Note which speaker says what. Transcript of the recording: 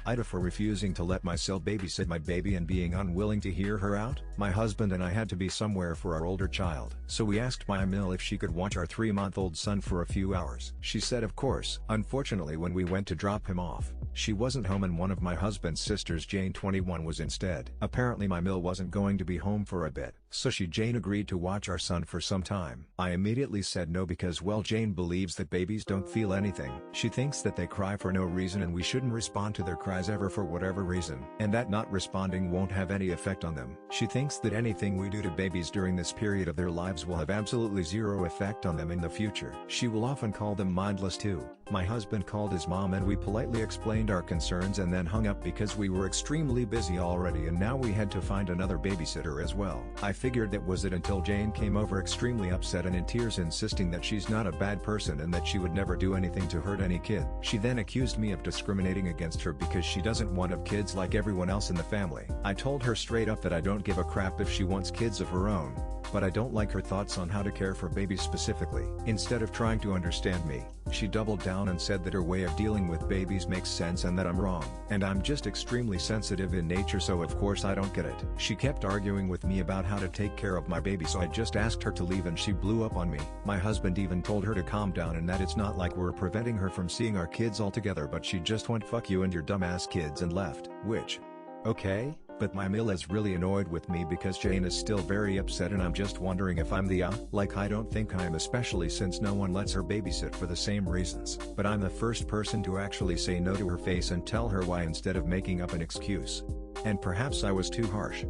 Speaker 1: AITA for refusing to let myself babysit my baby and being unwilling to hear her out. My husband and I had to be somewhere for our older child, so we asked my Emil if she could watch our 3-month-old son for a few hours. She said of course. Unfortunately, when we went to drop him off, she wasn't home and one of my husband's sisters, Jane 21, was instead. Apparently my Emil wasn't going to be home for a bit, so Jane agreed to watch our son for some time. I immediately said no because well, Jane believes that babies don't feel anything. She thinks that they cry for no reason and we shouldn't respond to their cries ever for whatever reason, and that not responding won't have any effect on them. She thinks that anything we do to babies during this period of their lives will have absolutely zero effect on them in the future. She will often call them mindless too. My husband called his mom and we politely explained our concerns and then hung up because we were extremely busy already and now we had to find another babysitter as well. I figured that was it until Jane came over extremely upset and in tears, insisting that she's not a bad person and that she would never do anything to hurt any kid. She then accused me of discriminating against her because she doesn't want of kids like everyone else in the family. I told her straight up that I don't give a crap if she wants kids of her own, but I don't like her thoughts on how to care for babies specifically. Instead of trying to understand me, she doubled down and said that her way of dealing with babies makes sense and that I'm wrong. And I'm just extremely sensitive in nature, so of course I don't get it. She kept arguing with me about how to take care of my baby, so I just asked her to leave and she blew up on me. My husband even told her to calm down and that it's not like we're preventing her from seeing our kids altogether, but she just went "fuck you and your dumbass kids" and left. Which, okay, but my Emil is really annoyed with me because Jane is still very upset and I'm just wondering if I'm the like I don't think I am, especially since no one lets her babysit for the same reasons. But I'm the first person to actually say no to her face and tell her why instead of making up an excuse. And perhaps I was too harsh.